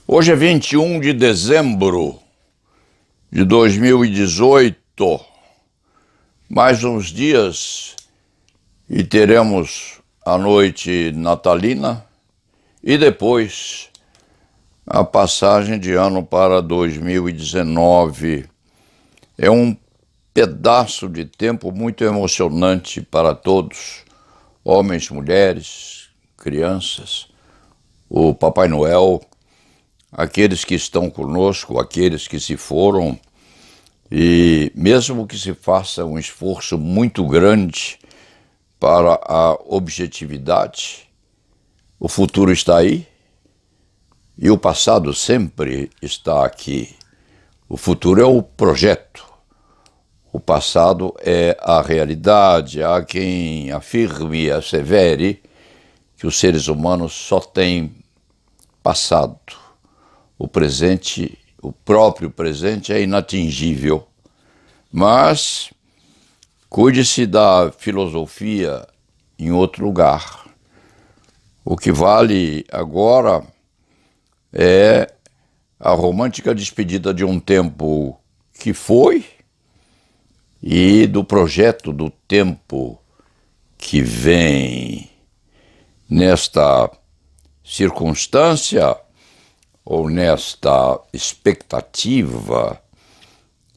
Hoje é 21 de dezembro de 2018, mais uns dias e teremos a noite natalina e depois a passagem de ano para 2019. É um pedaço de tempo muito emocionante para todos, homens, mulheres, crianças, o Papai Noel, aqueles que estão conosco, aqueles que se foram, e mesmo que se faça um esforço muito grande para a objetividade, o futuro está aí e o passado sempre está aqui. O futuro é o projeto, o passado é a realidade. Há quem afirme e assevere que os seres humanos só têm passado. O presente, o próprio presente é inatingível, mas cuide-se da filosofia em outro lugar. O que vale agora é a romântica despedida de um tempo que foi e do projeto do tempo que vem. Nesta circunstância, ou nesta expectativa,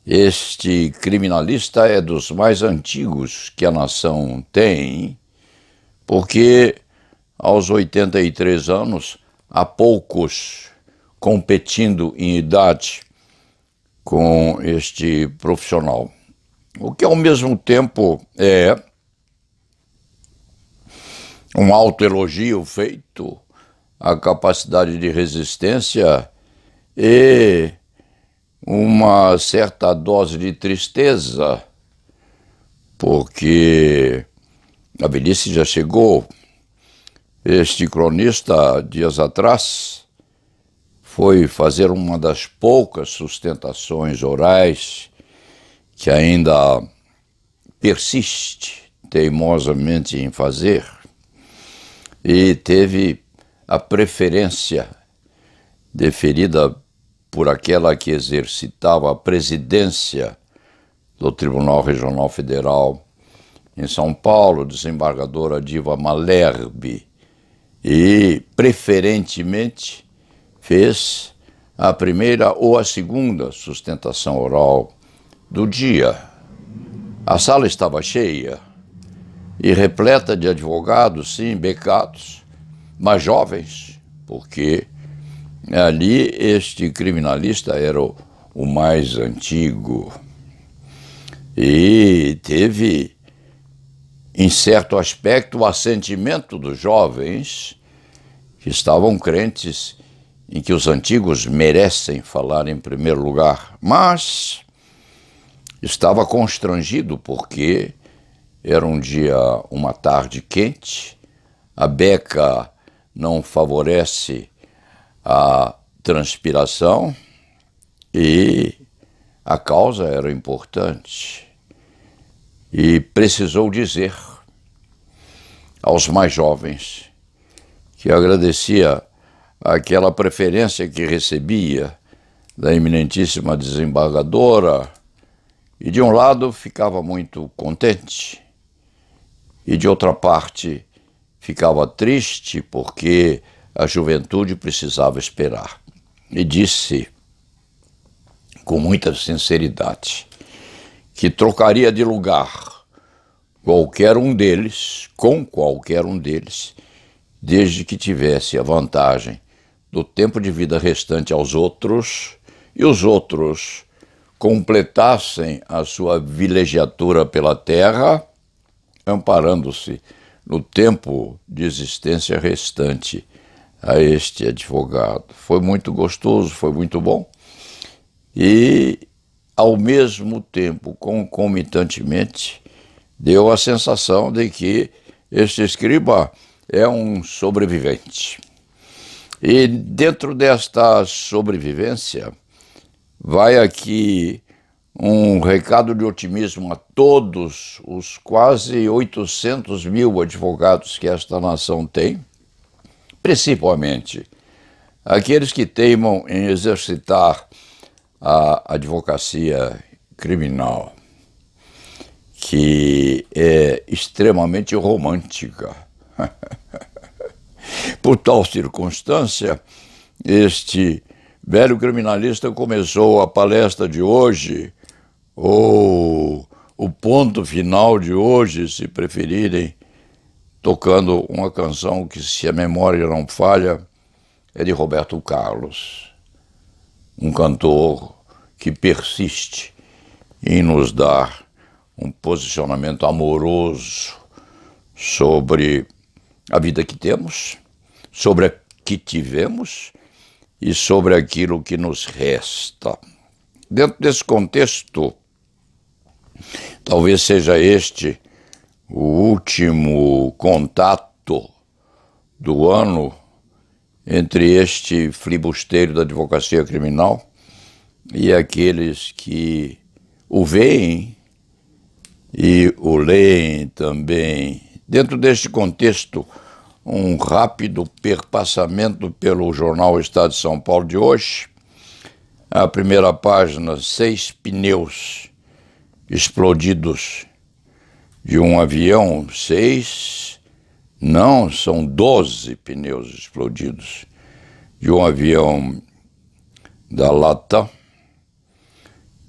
este criminalista é dos mais antigos que a nação tem, porque aos 83 anos, há poucos competindo em idade com este profissional. O que ao mesmo tempo é um autoelogio feito a capacidade de resistência e uma certa dose de tristeza, porque a velhice já chegou. Este cronista, dias atrás, foi fazer uma das poucas sustentações orais que ainda persiste teimosamente em fazer, e teve a preferência deferida por aquela que exercitava a presidência do Tribunal Regional Federal em São Paulo, desembargadora Diva Malherbe, e preferentemente fez a primeira ou a segunda sustentação oral do dia. A sala estava cheia e repleta de advogados, sim, becados, mas jovens, porque ali este criminalista era o mais antigo e teve, em certo aspecto, o assentimento dos jovens que estavam crentes em que os antigos merecem falar em primeiro lugar, mas estava constrangido porque era um dia, uma tarde quente, a beca não favorece a transpiração e a causa era importante. E precisou dizer aos mais jovens que agradecia aquela preferência que recebia da eminentíssima desembargadora e de um lado ficava muito contente e de outra parte ficava triste porque a juventude precisava esperar. E disse com muita sinceridade que trocaria de lugar qualquer um deles, com qualquer um deles, desde que tivesse a vantagem do tempo de vida restante aos outros e os outros completassem a sua vilegiatura pela terra, amparando-se no tempo de existência restante a este advogado. Foi muito gostoso, foi muito bom e, ao mesmo tempo, concomitantemente, deu a sensação de que este escriba é um sobrevivente. E dentro desta sobrevivência, vai aqui um recado de otimismo a todos os quase 800 mil advogados que esta nação tem, principalmente aqueles que teimam em exercitar a advocacia criminal, que é extremamente romântica. Por tal circunstância, este velho criminalista começou a palestra de hoje, ou o ponto final de hoje, se preferirem, tocando uma canção que, se a memória não falha, é de Roberto Carlos, um cantor que persiste em nos dar um posicionamento amoroso sobre a vida que temos, sobre a que tivemos e sobre aquilo que nos resta. Dentro desse contexto, talvez seja este o último contato do ano entre este flibusteiro da advocacia criminal e aqueles que o veem e o leem também. Dentro deste contexto, um rápido perpassamento pelo jornal Estado de São Paulo de hoje. A primeira página, 6 pneus explodidos de um avião. 6, não, são 12 pneus explodidos de um avião da Latam,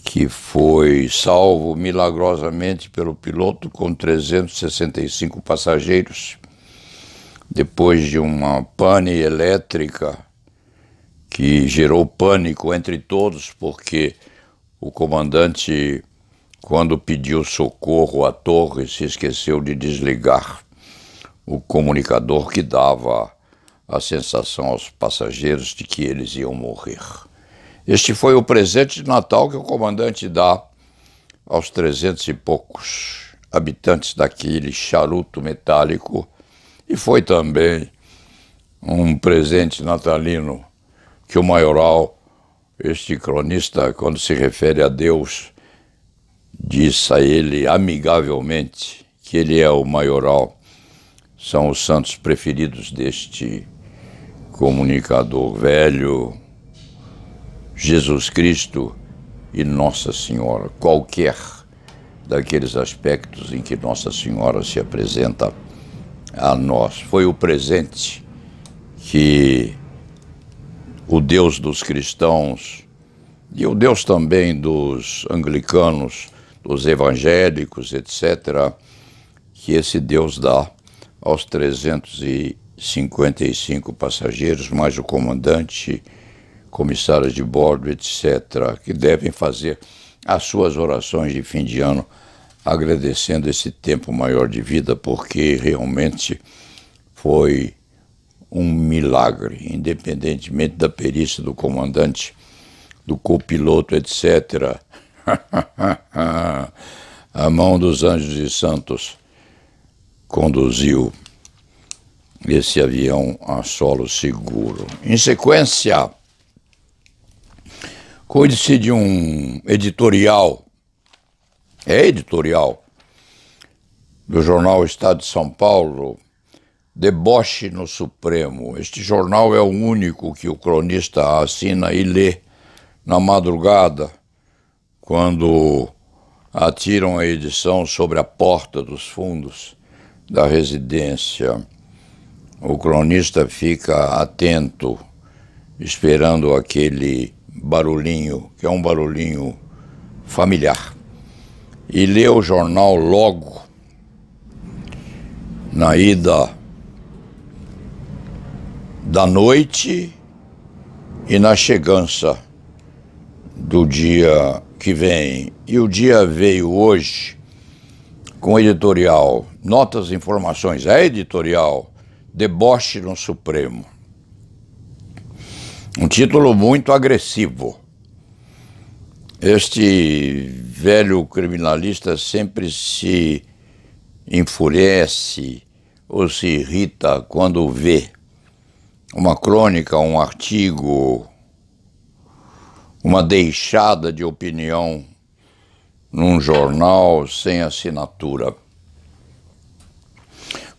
que foi salvo milagrosamente pelo piloto com 365 passageiros, depois de uma pane elétrica que gerou pânico entre todos, porque o comandante, quando pediu socorro à torre, se esqueceu de desligar o comunicador que dava a sensação aos passageiros de que eles iam morrer. Este foi o presente de Natal que o comandante dá aos 300 e poucos habitantes daquele charuto metálico, e foi também um presente natalino que o maioral, este cronista, quando se refere a Deus, diz a ele amigavelmente que ele é o maioral. São os santos preferidos deste comunicador velho, Jesus Cristo e Nossa Senhora, qualquer daqueles aspectos em que Nossa Senhora se apresenta a nós. Foi o presente que o Deus dos cristãos e o Deus também dos anglicanos, dos evangélicos, etc., que esse Deus dá aos 355 passageiros, mais o comandante, comissários de bordo, etc., que devem fazer as suas orações de fim de ano, agradecendo esse tempo maior de vida, porque realmente foi um milagre, independentemente da perícia do comandante, do copiloto, etc. A mão dos anjos e santos conduziu esse avião a solo seguro. Em sequência, cuide-se de um editorial, do jornal Estado de São Paulo, Deboche no Supremo. Este jornal é o único que o cronista assina e lê na madrugada, quando atiram a edição sobre a porta dos fundos da residência. O cronista fica atento, esperando aquele barulhinho, que é um barulhinho familiar, e lê o jornal logo na ida da noite e na chegança do dia que vem. E o dia veio hoje com editorial, notas e informações, é editorial, Deboche no Supremo. Um título muito agressivo. Este velho criminalista sempre se enfurece ou se irrita quando vê uma crônica, um artigo, uma deixada de opinião num jornal sem assinatura.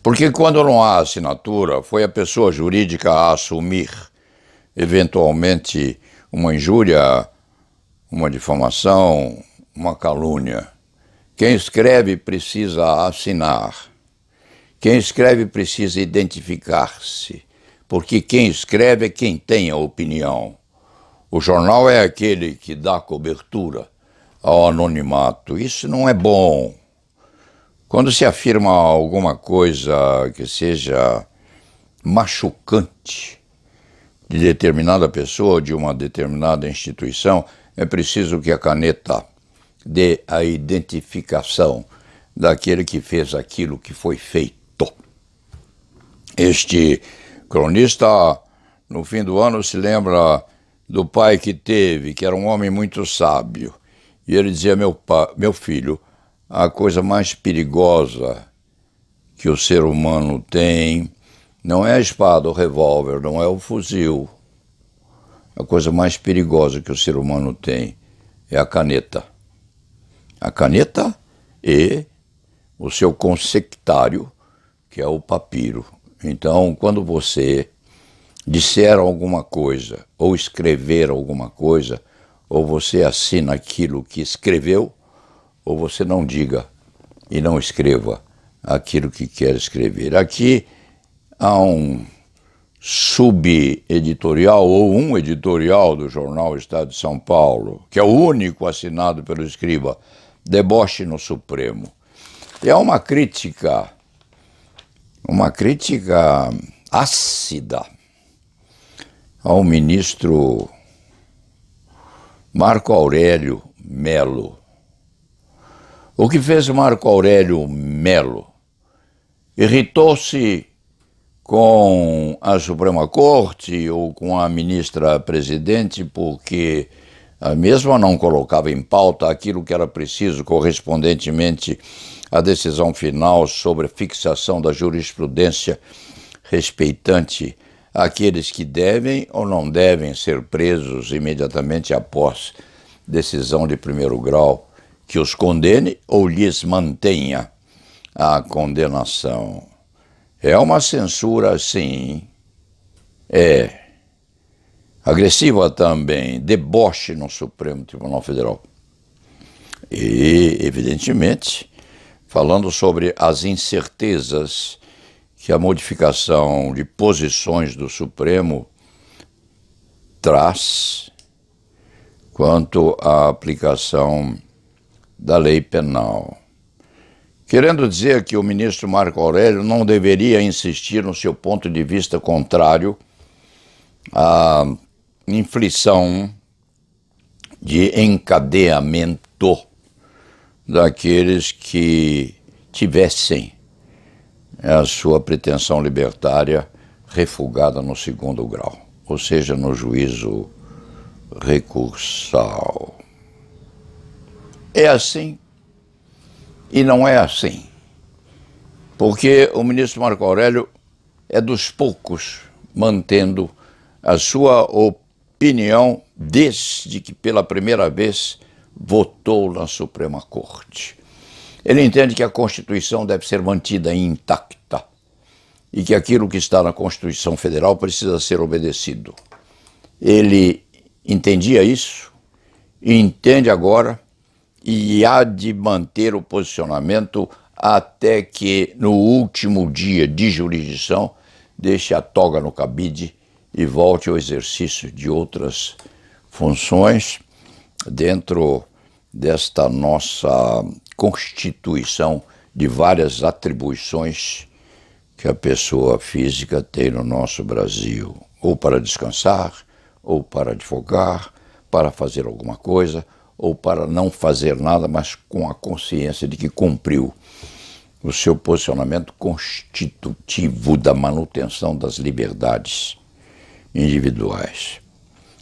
Porque quando não há assinatura, foi a pessoa jurídica a assumir eventualmente uma injúria, uma difamação, uma calúnia. Quem escreve precisa assinar. Quem escreve precisa identificar-se, porque quem escreve é quem tem a opinião. O jornal é aquele que dá cobertura ao anonimato. Isso não é bom. Quando se afirma alguma coisa que seja machucante de determinada pessoa, de uma determinada instituição, é preciso que a caneta dê a identificação daquele que fez aquilo que foi feito. Este cronista, no fim do ano, se lembra do pai que teve, que era um homem muito sábio. E ele dizia: meu filho, a coisa mais perigosa que o ser humano tem não é a espada, o revólver, não é o fuzil. A coisa mais perigosa que o ser humano tem é a caneta. A caneta e o seu consectário, que é o papiro. Então, quando você disser alguma coisa, ou escrever alguma coisa, ou você assina aquilo que escreveu, ou você não diga e não escreva aquilo que quer escrever. Aqui há um subeditorial ou um editorial do jornal Estado de São Paulo, que é o único assinado pelo escriba, Deboche no Supremo. E é uma crítica ácida ao ministro Marco Aurélio Melo. O que fez Marco Aurélio Melo? Irritou-se com a Suprema Corte ou com a ministra-presidente porque a mesma não colocava em pauta aquilo que era preciso correspondentemente à decisão final sobre a fixação da jurisprudência respeitante àqueles que devem ou não devem ser presos imediatamente após decisão de primeiro grau que os condene ou lhes mantenha a condenação. É uma censura, sim, é agressiva também, deboche no Supremo Tribunal Federal. E, evidentemente, falando sobre as incertezas que a modificação de posições do Supremo traz quanto à aplicação da lei penal. Querendo dizer que o ministro Marco Aurélio não deveria insistir no seu ponto de vista contrário à inflição de encadeamento daqueles que tivessem a sua pretensão libertária refugada no segundo grau, ou seja, no juízo recursal. É assim e não é assim, porque o ministro Marco Aurélio é dos poucos mantendo a sua opinião desde que pela primeira vez votou na Suprema Corte. Ele entende que a Constituição deve ser mantida intacta e que aquilo que está na Constituição Federal precisa ser obedecido. Ele entendia isso e entende agora e há de manter o posicionamento até que, no último dia de jurisdição, deixe a toga no cabide e volte ao exercício de outras funções dentro desta nossa Constituição de várias atribuições que a pessoa física tem no nosso Brasil, ou para descansar, ou para advogar, para fazer alguma coisa, ou para não fazer nada, mas com a consciência de que cumpriu o seu posicionamento constitutivo da manutenção das liberdades individuais.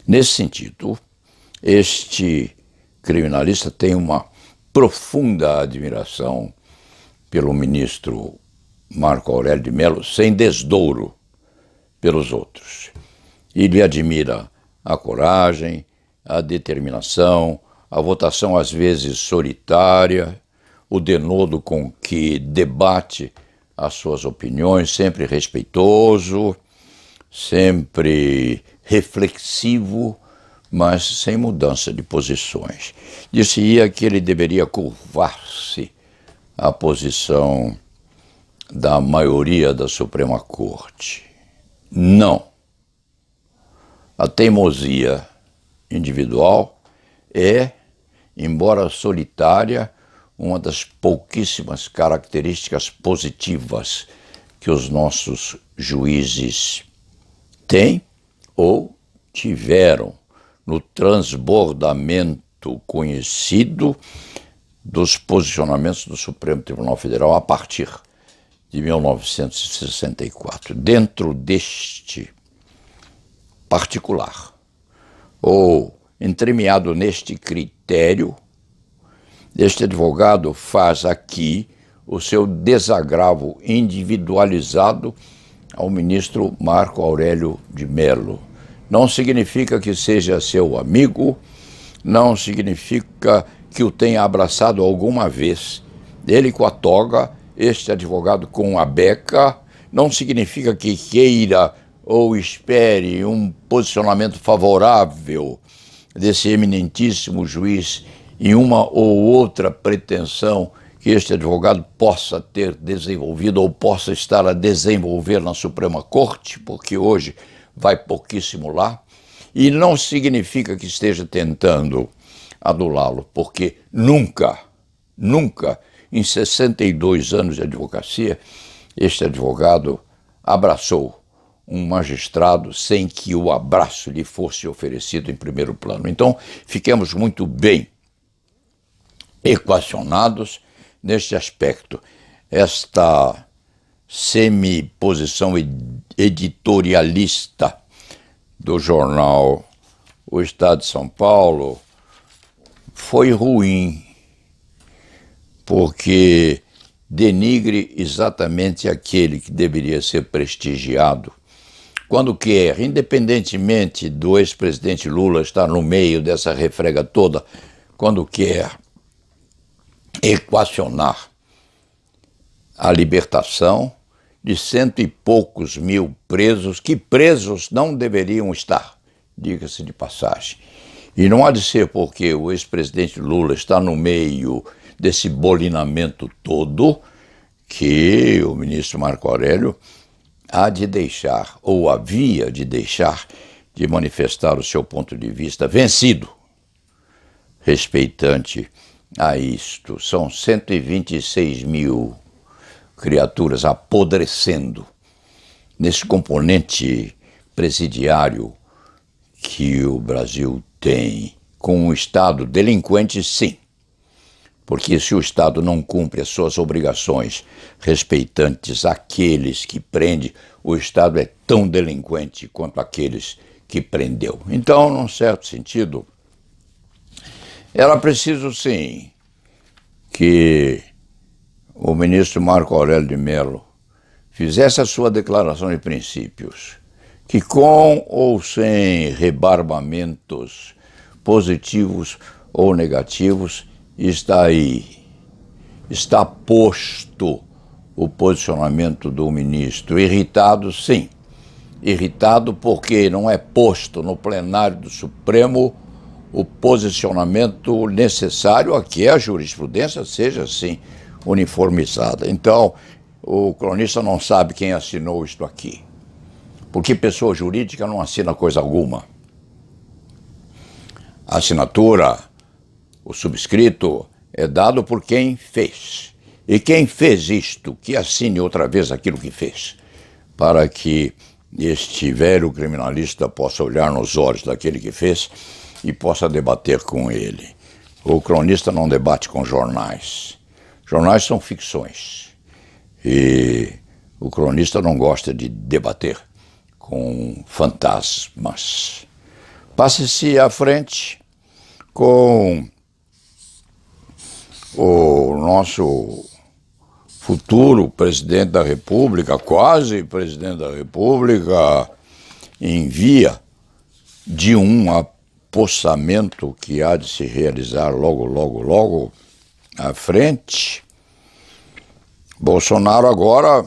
Nesse sentido, este criminalista tem uma profunda admiração pelo ministro Marco Aurélio de Melo, sem desdouro pelos outros. E lhe admira a coragem, a determinação, a votação às vezes solitária, o denodo com que debate as suas opiniões, sempre respeitoso, sempre reflexivo, mas sem mudança de posições. Disse-ia que ele deveria curvar-se à posição da maioria da Suprema Corte. Não. A teimosia individual é, embora solitária, uma das pouquíssimas características positivas que os nossos juízes têm ou tiveram no transbordamento conhecido dos posicionamentos do Supremo Tribunal Federal a partir de 1964. Dentro deste particular, ou entremeado neste critério, este advogado faz aqui o seu desagravo individualizado ao ministro Marco Aurélio de Mello. Não significa que seja seu amigo, não significa que o tenha abraçado alguma vez. Ele com a toga, este advogado com a beca, não significa que queira ou espere um posicionamento favorável desse eminentíssimo juiz em uma ou outra pretensão que este advogado possa ter desenvolvido ou possa estar a desenvolver na Suprema Corte, porque hoje vai pouquíssimo lá, e não significa que esteja tentando adulá-lo, porque nunca, em 62 anos de advocacia, este advogado abraçou um magistrado sem que o abraço lhe fosse oferecido em primeiro plano. Então, fiquemos muito bem equacionados neste aspecto. Esta semiposição editorialista do jornal O Estado de São Paulo foi ruim, porque denigre exatamente aquele que deveria ser prestigiado quando quer, independentemente do ex-presidente Lula estar no meio dessa refrega toda, quando quer equacionar a libertação de 100 e poucos mil presos, que presos não deveriam estar, diga-se de passagem. E não há de ser porque o ex-presidente Lula está no meio desse bolinamento todo que o ministro Marco Aurélio há de deixar, ou havia de deixar, de manifestar o seu ponto de vista vencido, respeitante a isto. São 126 mil criaturas apodrecendo nesse componente presidiário que o Brasil tem, com um Estado delinquente, sim. Porque se o Estado não cumpre as suas obrigações respeitantes àqueles que prende, o Estado é tão delinquente quanto aqueles que prendeu. Então, num certo sentido, era preciso, sim, que o ministro Marco Aurélio de Mello fizesse a sua declaração de princípios, que com ou sem rebarbamentos positivos ou negativos, está aí, está posto o posicionamento do ministro. Irritado, sim. Irritado porque não é posto no plenário do Supremo o posicionamento necessário a que a jurisprudência seja, assim, uniformizada. Então, o cronista não sabe quem assinou isto aqui, porque pessoa jurídica não assina coisa alguma. A assinatura, o subscrito, é dado por quem fez. E quem fez isto, que assine outra vez aquilo que fez, para que este velho criminalista possa olhar nos olhos daquele que fez e possa debater com ele. O cronista não debate com jornais. Jornais são ficções. E o cronista não gosta de debater com fantasmas. Passe-se à frente com o nosso futuro presidente da República, quase presidente da República, em via de um apossamento que há de se realizar logo à frente. Bolsonaro agora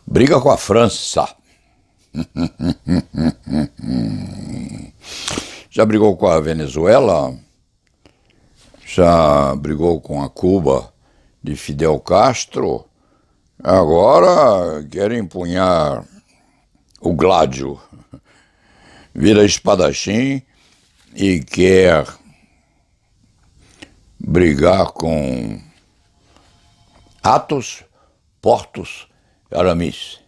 briga com a França. Já brigou com a Venezuela? Já brigou com a Cuba de Fidel Castro? Agora quer empunhar o Gládio, vira espadachim e quer brigar com Athos, Porthos e Aramis.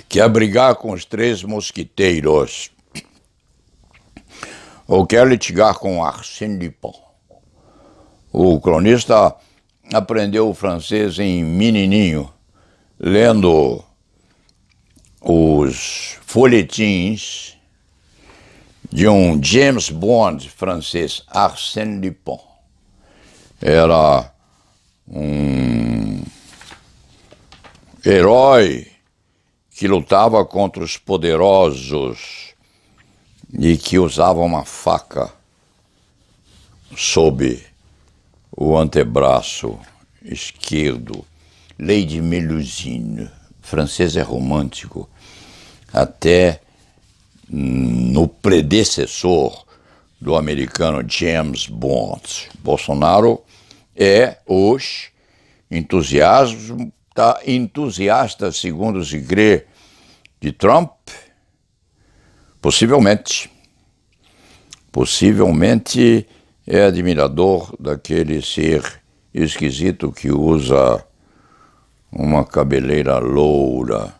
Quer brigar com os três mosquiteiros. Ou quer litigar com Arsène Lupin. O cronista aprendeu o francês em menininho, lendo os folhetins de um James Bond francês, Arsène Lupin. Era um herói que lutava contra os poderosos e que usava uma faca sob o antebraço esquerdo. Lady Melusine. Francês é romântico. Até no predecessor do americano James Bond. Bolsonaro é hoje entusiasta, segundo se crê, de Trump. Possivelmente é admirador daquele ser esquisito que usa uma cabeleira loura,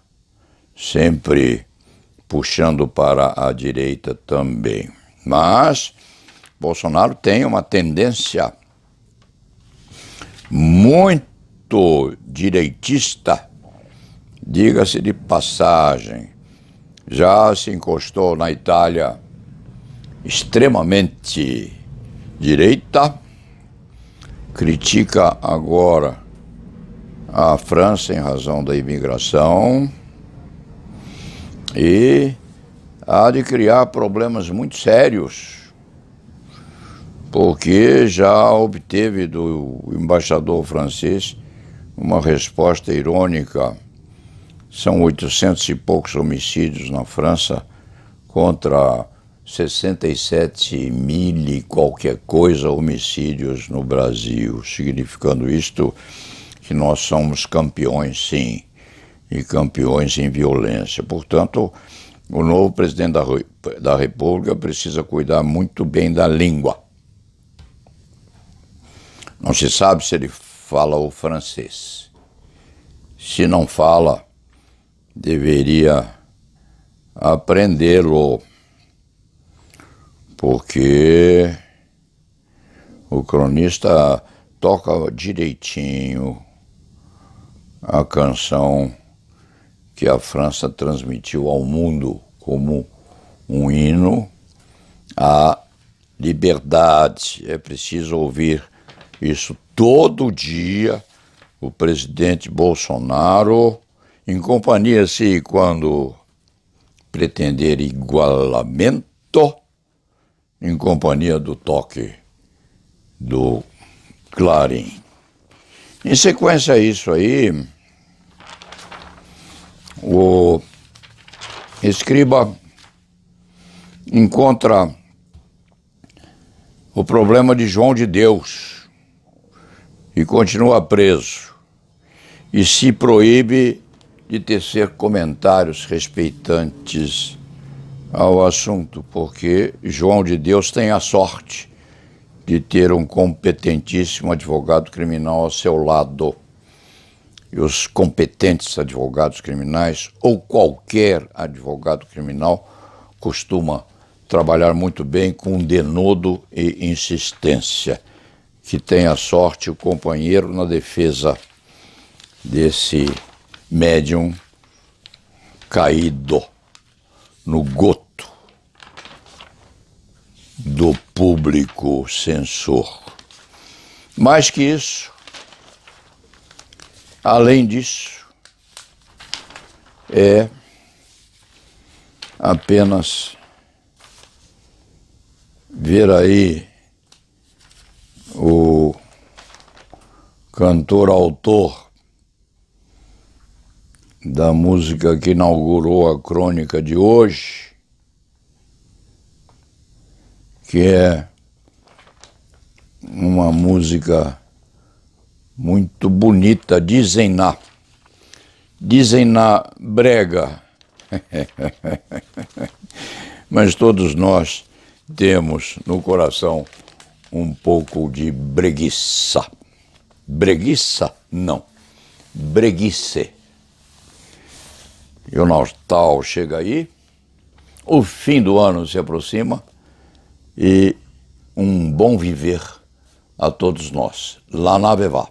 sempre puxando para a direita também. Mas Bolsonaro tem uma tendência muito direitista, diga-se de passagem. Já se encostou na Itália extremamente direita, critica agora a França em razão da imigração e há de criar problemas muito sérios, porque já obteve do embaixador francês uma resposta irônica. São 800 e poucos homicídios na França contra 67 mil e qualquer coisa homicídios no Brasil, significando isto que nós somos campeões, sim, e campeões em violência. Portanto, o novo presidente da República precisa cuidar muito bem da língua. Não se sabe se ele fala o francês. Se não fala, deveria aprendê-lo, porque o cronista toca direitinho a canção que a França transmitiu ao mundo como um hino à liberdade. É preciso ouvir isso todo dia. O presidente Bolsonaro, em companhia, se quando pretender igualamento, em companhia do toque do clarim. Em sequência a isso aí, o escriba encontra o problema de João de Deus e continua preso e se proíbe de tecer comentários respeitantes ao assunto, porque João de Deus tem a sorte de ter um competentíssimo advogado criminal ao seu lado. E os competentes advogados criminais, ou qualquer advogado criminal, costuma trabalhar muito bem com denodo e insistência. Que tenha sorte o companheiro na defesa desse médium caído no goto do público censor. Mais que isso, além disso, é apenas ver aí o cantor-autor da música que inaugurou a crônica de hoje, que é uma música muito bonita, dizem na brega, mas todos nós temos no coração um pouco de breguiça. Breguiça? Não. Breguice. E o Natal chega aí, o fim do ano se aproxima e um bom viver a todos nós. Lá na Avevá.